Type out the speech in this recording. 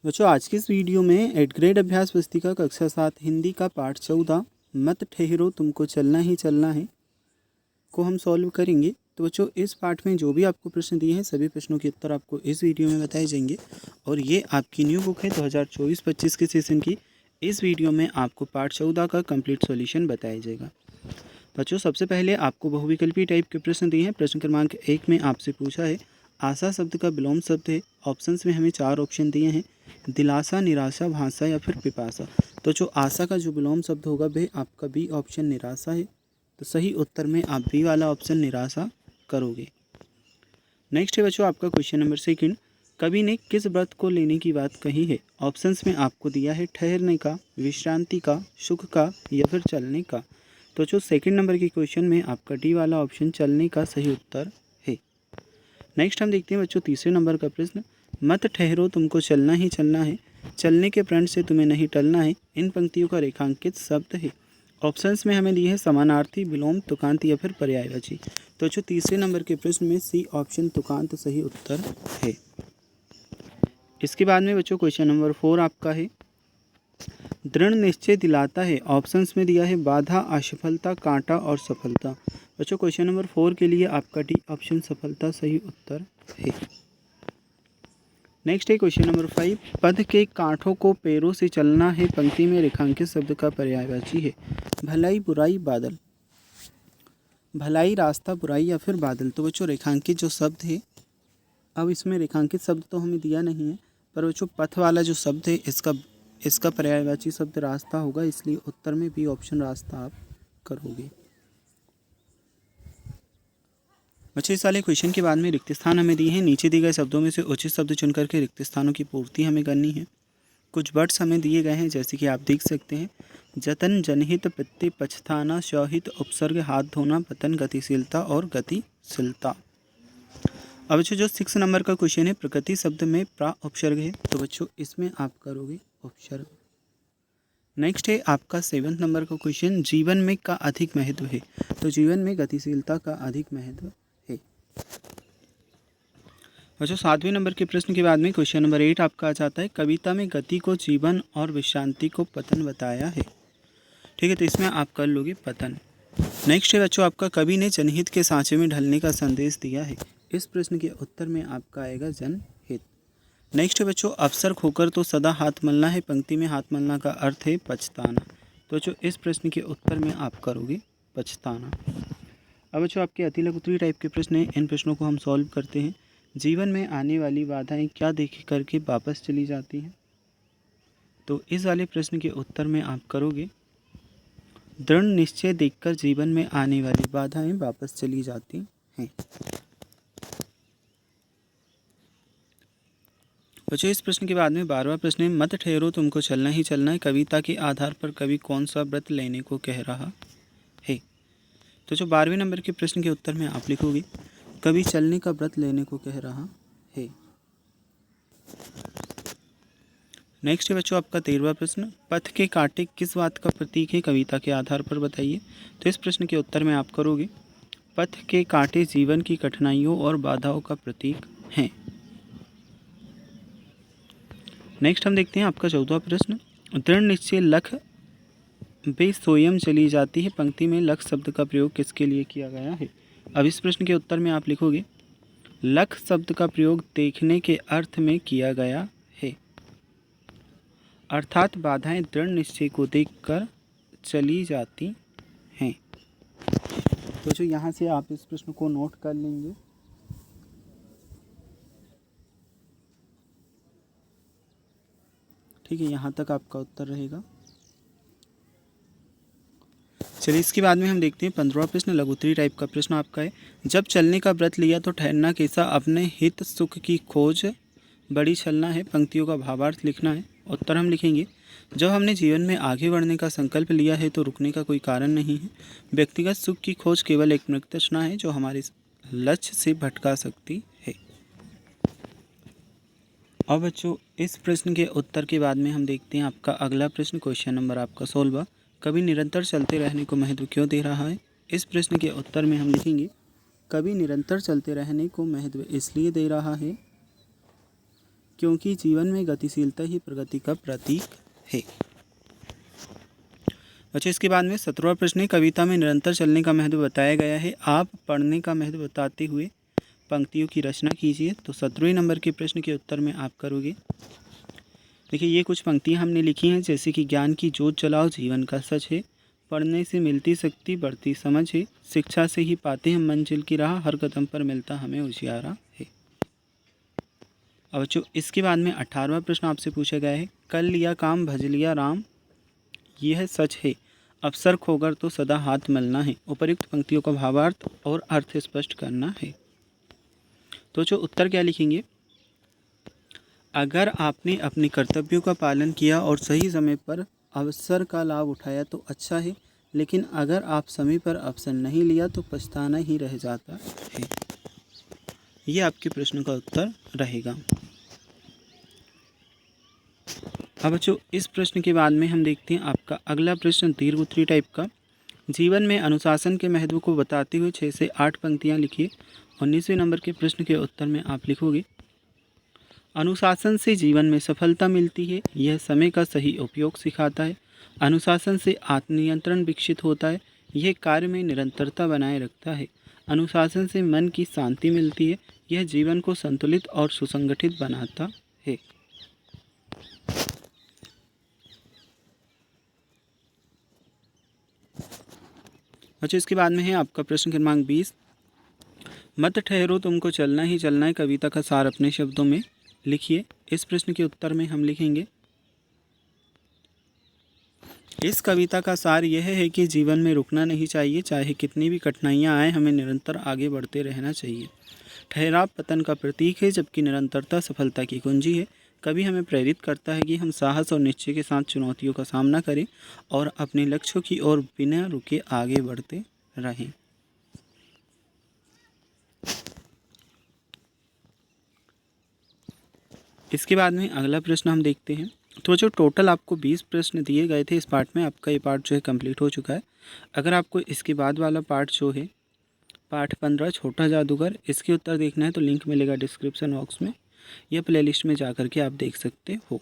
बच्चों आज की इस वीडियो में 8th ग्रेड अभ्यास पुस्तिका कक्षा 7 हिंदी का पाठ 14 मत ठहरो तुमको चलना ही चलना है को हम सॉल्व करेंगे। तो बच्चों इस पाठ में जो भी आपको प्रश्न दिए हैं सभी प्रश्नों के उत्तर आपको इस वीडियो में बताए जाएंगे और ये आपकी न्यू बुक है 2024-25 के सेशन की। इस वीडियो में आपको पाठ 14 का कंप्लीट सॉल्यूशन बताया जाएगा। बच्चों सबसे पहले आपको बहुविकल्पी टाइप के प्रश्न दिए हैं। प्रश्न क्रमांक 1 में आपसे पूछा है आशा शब्द का विलोम शब्द है। ऑप्शंस में हमें 4 ऑप्शन दिए हैं, दिलासा, निराशा, भाषा या फिर पिपासा। तो जो आशा का जो विलोम शब्द होगा वह आपका बी ऑप्शन निराशा है। तो सही उत्तर में आप बी वाला ऑप्शन निराशा करोगे। नेक्स्ट है बच्चों आपका क्वेश्चन नंबर 2। कवि ने किस व्रत को लेने की बात कही है। ऑप्शंस में आपको दिया है ठहरने का, विश्रांति का, सुख का या फिर चलने का। तो जो सेकंड नंबर के क्वेश्चन में आपका डी वाला ऑप्शन चलने का सही उत्तर है। नेक्स्ट हम देखते हैं बच्चों तीसरे नंबर का प्रश्न, मत ठहरो तुमको चलना ही चलना है, चलने के प्रण से तुम्हें नहीं टलना है, इन पंक्तियों का रेखांकित शब्द है। ऑप्शंस में हमें दिए हैं समानार्थी, विलोम, तुकांत या फिर पर्यायवाची। तो जो तीसरे नंबर के प्रश्न में सी ऑप्शन तुकांत सही उत्तर है। इसके बाद में बच्चों क्वेश्चन नंबर 4 आपका है दृढ़ निश्चय दिलाता है। ऑप्शंस में दिया है बाधा, असफलता, कांटा और सफलता। बच्चों क्वेश्चन नंबर 4 के लिए आपका डी ऑप्शन सफलता सही उत्तर है। नेक्स्ट है क्वेश्चन नंबर 5, पद के कांठों को पैरों से चलना है पंक्ति में रेखांकित शब्द का पर्यायवाची है। भलाई, बुराई, बादल। भलाई, रास्ता, बुराई या फिर बादल। तो बच्चों रेखांकित जो शब्द है, अब इसमें रेखांकित शब्द तो हमें दिया नहीं है पर बच्चों पथ वाला जो शब्द है इसका पर्यायवाची शब्द रास्ता होगा, इसलिए उत्तर में बी ऑप्शन रास्ता आप करोगे। बच्चों इस वाले क्वेश्चन के बाद में रिक्त स्थान हमें दिए हैं। नीचे दिए गए शब्दों में से उचित शब्द चुन करके रिक्त स्थानों की पूर्ति हमें करनी है। कुछ वर्ड्स हमें दिए गए हैं जैसे कि आप देख सकते हैं, जतन, जनहित, पित्ते, पछताना, शौहित, उपसर्ग, हाथ धोना, पतन, गतिशीलता और गतिशीलता। अब बच्चों जो 6 नंबर का क्वेश्चन है प्रकृति शब्द में प्रा उपसर्ग है, तो बच्चों इसमें आप करोगे उपसर्ग। नेक्स्ट है आपका 7 नंबर का क्वेश्चन, जीवन में का अधिक महत्व है। तो जीवन में गतिशीलता का अधिक महत्व है। बच्चों 7वें नंबर के प्रश्न के बाद में क्वेश्चन नंबर 8 आपका आ जाता है, कविता में गति को जीवन और विश्रांति को पतन बताया है। ठीक है, तो इसमें आप कर लोगे पतन। नेक्स्ट है बच्चों आपका, कवि ने जनहित के सांचे में ढलने का संदेश दिया है। इस प्रश्न के उत्तर में आपका आएगा जनहित। नेक्स्ट है बच्चों, अवसर खोकर तो सदा हाथ मलना है पंक्ति में हाथ मलना का अर्थ है पछताना। तो बच्चों इस प्रश्न के उत्तर में आप करोगे पछताना। अब बच्चों आपके अति लघु उत्तरीय टाइप के प्रश्न हैं, इन प्रश्नों को हम सॉल्व करते हैं। जीवन में आने वाली बाधाएं क्या देख करके वापस चली जाती हैं। तो इस वाले प्रश्न के उत्तर में आप करोगे दृढ़ निश्चय देखकर जीवन में आने वाली बाधाएं वापस चली जाती हैं। बच्चों इस प्रश्न के बाद में 12वां प्रश्न है, मत ठहरो तुमको चलना ही चलना है, कविता के आधार पर कवि कौन सा व्रत लेने को कह रहा है। तो जो 12वें नंबर के प्रश्न के उत्तर में आप लिखोगे कवि चलने का व्रत लेने को कह रहा है। नेक्स्ट है बच्चों आपका 13वां प्रश्न, पथ के कांटे किस बात का प्रतीक है, कविता के आधार पर बताइए। तो इस प्रश्न के उत्तर में आप करोगे पथ के कांटे जीवन की कठिनाइयों और बाधाओं का प्रतीक हैं। नेक्स्ट हम देखते हैं आपका 14वां प्रश्न, दृढ़ निश्चय लख बे स्वयं चली जाती है पंक्ति में लख शब्द का प्रयोग किसके लिए किया गया है। अब इस प्रश्न के उत्तर में आप लिखोगे लख शब्द का प्रयोग देखने के अर्थ में किया गया है, अर्थात बाधाएं दृढ़ निश्चय को देखकर चली जाती हैं। तो जो यहाँ से आप इस प्रश्न को नोट कर लेंगे। ठीक है, यहाँ तक आपका उत्तर रहेगा। चलिए इसके बाद में हम देखते हैं 15वां प्रश्न, लघु उत्तरीय टाइप का प्रश्न आपका है, जब चलने का व्रत लिया तो ठहरना कैसा, अपने हित सुख की खोज बड़ी छलना है, पंक्तियों का भावार्थ लिखना है। उत्तर हम लिखेंगे, जब हमने जीवन में आगे बढ़ने का संकल्प लिया है तो रुकने का कोई कारण नहीं है, व्यक्तिगत सुख की खोज केवल एक मृत तृष्णा है जो हमारे लक्ष्य से भटका सकती है। अब बच्चों इस प्रश्न के उत्तर के बाद में हम देखते हैं आपका अगला प्रश्न, क्वेश्चन नंबर आपका 16, कवि निरंतर चलते रहने को महत्व क्यों दे रहा है। इस प्रश्न के उत्तर में हम लिखेंगे कवि निरंतर चलते रहने को महत्व इसलिए दे रहा है क्योंकि जीवन में गतिशीलता ही प्रगति का प्रतीक है। अच्छा, इसके बाद में 17वां प्रश्न है, कविता में निरंतर चलने का महत्व बताया गया है। आप पढ़ने का महत्व बताते हुए पंक्तियों की रचना कीजिए। तो 17वें नंबर के प्रश्न के उत्तर में आप करोगे। देखिए, ये कुछ पंक्तियाँ हमने लिखी हैं, जैसे कि ज्ञान की जोत जलाओ जीवन का सच है, पढ़ने से मिलती शक्ति बढ़ती समझ है, शिक्षा से ही पाते हम मंजिल की राह, हर कदम पर मिलता हमें उजियारा है। अब बच्चों, इसके बाद में 18वां प्रश्न आपसे पूछा गया है, कर लिया काम भज लिया राम, यह सच है, अवसर खोकर तो सदा हाथ मलना है। उपर्युक्त पंक्तियों का भावार्थ और अर्थ स्पष्ट करना है। तो जो उत्तर क्या लिखेंगे, अगर आपने अपने कर्तव्यों का पालन किया और सही समय पर अवसर का लाभ उठाया तो अच्छा है, लेकिन अगर आप समय पर अवसर नहीं लिया तो पछताना ही रह जाता है। ये आपके प्रश्न का उत्तर रहेगा। अब बच्चों, इस प्रश्न के बाद में हम देखते हैं आपका अगला प्रश्न दीर्घ उत्तरी टाइप का। जीवन में अनुशासन के महत्व को बताते हुए 6 से 8 पंक्तियाँ लिखिए। 19वें नंबर के प्रश्न के उत्तर में आप लिखोगे, अनुशासन से जीवन में सफलता मिलती है, यह समय का सही उपयोग सिखाता है। अनुशासन से आत्मनियंत्रण विकसित होता है, यह कार्य में निरंतरता बनाए रखता है। अनुशासन से मन की शांति मिलती है, यह जीवन को संतुलित और सुसंगठित बनाता है। अच्छा, इसके बाद में है आपका प्रश्न क्रमांक 20, मत ठहरो तुमको चलना ही चलना है, कविता का सार अपने शब्दों में लिखिए। इस प्रश्न के उत्तर में हम लिखेंगे, इस कविता का सार यह है कि जीवन में रुकना नहीं चाहिए, चाहे कितनी भी कठिनाइयाँ आए, हमें निरंतर आगे बढ़ते रहना चाहिए। ठहराव पतन का प्रतीक है, जबकि निरंतरता सफलता की कुंजी है। कवि हमें प्रेरित करता है कि हम साहस और निश्चय के साथ चुनौतियों का सामना करें और अपने लक्ष्यों की ओर बिना रुके आगे बढ़ते रहें। इसके बाद में अगला प्रश्न हम देखते हैं। तो जो टोटल आपको 20 प्रश्न दिए गए थे इस पार्ट में, आपका ये पार्ट जो है कंप्लीट हो चुका है। अगर आपको इसके बाद वाला पार्ट जो है पार्ट 15 छोटा जादूगर, इसके उत्तर देखना है तो लिंक मिलेगा डिस्क्रिप्शन बॉक्स में या प्लेलिस्ट में जा कर के आप देख सकते हो।